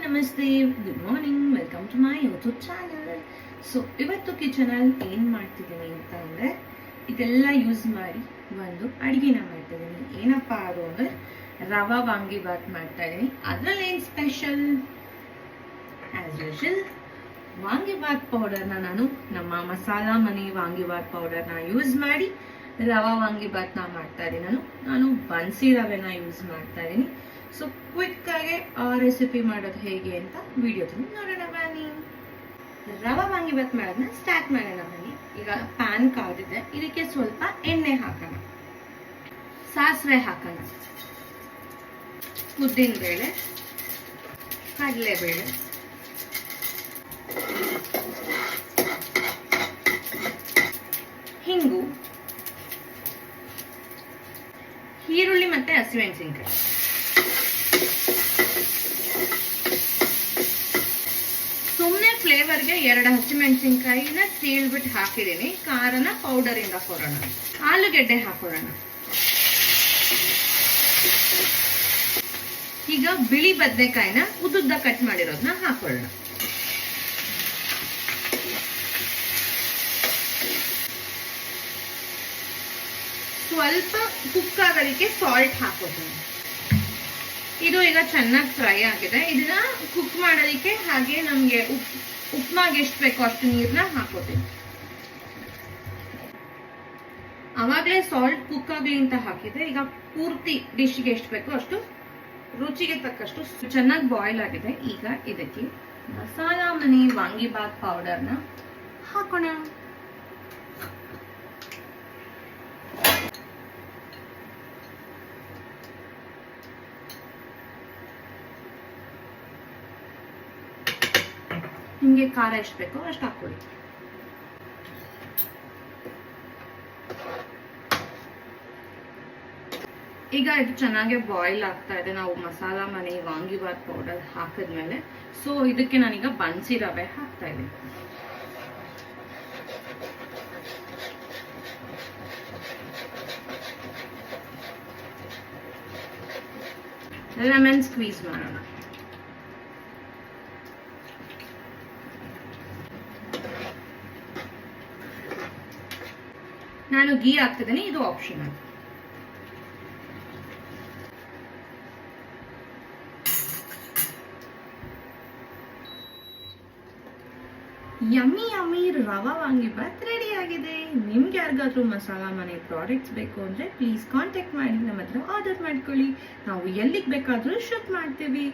ನಮಸ್ತೆ, good morning, welcome to my YouTube channel. So ಇವತ್ತು ಕಿಚನಲ್ಲಿ ಏನು ಮಾಡ್ತಿದ್ದೀನಿ ಅಂತ ಅಂದರೆ ಇದೆಲ್ಲ ಯೂಸ್ ಮಾಡಿ ಒಂದು ಅಡುಗೆನ ಮಾಡ್ತಿದ್ದೀನಿ. ಏನಪ್ಪ ಅದು ಅಂದರೆ ರವಾ ವಾಂಗಿಬಾತ್ ಮಾಡ್ತಾ ಇದ್ದೀನಿ. ಅದರಲ್ಲಿ ಏನು ಸ್ಪೆಷಲ್? ಆ್ಯಸ್ ಯೂಶುವಲ್ ವಾಂಗಿಬಾತ್ ಪೌಡರ್ನ ನಾನು ನಮ್ಮ ಮಸಾಲಾ ಮನೆ ವಾಂಗಿಬಾತ್ ಪೌಡರ್ನ ಯೂಸ್ ಮಾಡಿ ರವಾ ವಾಂಗಿಬಾತ್ನ ಮಾಡ್ತಾ ಇದ್ದೀನಿ. ನಾನು ಬನ್ಸಿ ರವೆನ ಯೂಸ್ ಮಾಡ್ತಾ ಇದ್ದೀನಿ. ಸೊ ಕ್ವಿಕ್ ಆಗಿ ರೆಸಿಪಿ ಮಾಡೋದು ಹೇಗೆ ಅಂತ ವಿಡಿಯೋದಲ್ಲಿ ನೋಡೋಣ ಬನ್ನಿ. ರವಾ ವಾಂಗಿಬಾತ್ ಮಾಡೋದನ್ನ ಸ್ಟಾರ್ಟ್ ಮಾಡೋಣ ಬನ್ನಿ. ಈಗ ಪ್ಯಾನ್ ಕಾದಿದೆ, ಇದಕ್ಕೆ ಸ್ವಲ್ಪ ಎಣ್ಣೆ ಹಾಕೋಣ, ಸಾಸಿವೆ ಹಾಕೋಣ, ಉದ್ದಿನ ಬೇಳೆ, ಕಡಲೆಬೇಳೆ, ಹಿಂಗು, ಈರುಳ್ಳಿ ಮತ್ತೆ ಹಸಿಮೆಣಸಿನಕಾಯಿ. ಸುಮ್ಮನೆ ಫ್ಲೇವರ್ಗೆ 2 ಹಸಿಮೆಣಸಿನಕಾಯಿನ ಸೀಳ್ಬಿಟ್ಟು ಹಾಕಿದ್ದೀನಿ. ಖಾರನ ಪೌಡರ್ ಇಂದ ಕೊಡೋಣ. ಆಲೂಗೆಡ್ಡೆ ಹಾಕೊಳ್ಳೋಣ. ಈಗ ಬಿಳಿ ಬದನೆಕಾಯಿನ ಉದ್ದುದ್ದ ಕಟ್ ಮಾಡಿರೋದನ್ನ ಹಾಕೊಳ್ಳೋಣ. ಸ್ವಲ್ಪ ಕುಕ್ ಆಗೋದಕ್ಕೆ ಸಾಲ್ಟ್ ಹಾಕೋತೀನಿ. ಇದು ಈಗ ಚೆನ್ನಾಗಿ ಫ್ರೈ ಆಗಿದೆ. ಇದನ್ನ ಕುಕ್ ಮಾಡೋದಕ್ಕೆ ಹಾಗೆ ನಮ್ಗೆ ಉಪ್ಮಾಗೆ ಎಷ್ಟು ಬೇಕೋ ಅಷ್ಟು ನೀರನ್ನ ಹಾಕೋತೀನಿ. ಅವಾಗಲೇ ಸಾಲ್ಟ್ ಕುಕ್ ಆಗ್ಲಿ ಅಂತ ಹಾಕಿದ್ರೆ ಈಗ ಪೂರ್ತಿ ಡಿಶ್ಗೆ ಎಷ್ಟು ಬೇಕೋ ಅಷ್ಟು ರುಚಿಗೆ ತಕ್ಕಷ್ಟು ಚೆನ್ನಾಗಿ ಬಾಯ್ಲ್ ಆಗಿದೆ. ಈಗ ಇದಕ್ಕೆ ಮಸಾಲಾ ಮನೆ ವಾಂಗಿಬಾತ್ ಪೌಡರ್ನ ಹಾಕೋಣ. ನಿಮಗೆ ಖಾರ ಎಷ್ಟು ಬೇಕೋ ಅಷ್ಟು ಹಾಕೊಳ್ಳಿ. ಈಗ ಇದು ಚೆನ್ನಾಗಿ ಬಾಯ್ಲ್ ಆಗ್ತಾ ಇದೆ. ನಾವು ಮಸಾಲಾ ಮನೆ ವಾಂಗಿಬಾತ್ ಪೌಡರ್ ಹಾಕಿದ್ಮೇಲೆ ಸೊ ಇದಕ್ಕೆ ನಾನೀಗ ಬನ್ಸಿ ರವೆ ಹಾಕ್ತಾ ಇದ್ದೀನಿ. ಲೆಮನ್ ಸ್ಕ್ವೀಸ್ ಮಾಡೋಣ. ನಾನು ಗೀ ಹಾಕ್ತಿದ್ದೀನಿ, ಇದು ಆಪ್ಷನಲ್. ಯಮ್ಮಿ ರವಾ ವಾಂಗಿಬಾತ್ ರೆಡಿ ಆಗಿದೆ. ನಿಮ್ಗೆ ಯಾರಿಗಾದ್ರೂ ಮಸಾಲಾ ಮನೆ ಪ್ರಾಡಕ್ಟ್ಸ್ ಬೇಕು ಅಂದ್ರೆ ಪ್ಲೀಸ್ ಕಾಂಟ್ಯಾಕ್ಟ್ ಮಾಡಿ, ನಮ್ಮ ಹತ್ರ ಆರ್ಡರ್ ಮಾಡ್ಕೊಳ್ಳಿ. ನಾವು ಎಲ್ಲಿಗೆ ಬೇಕಾದ್ರೂ ಶಿಫ್ಟ್ ಮಾಡ್ತೀವಿ.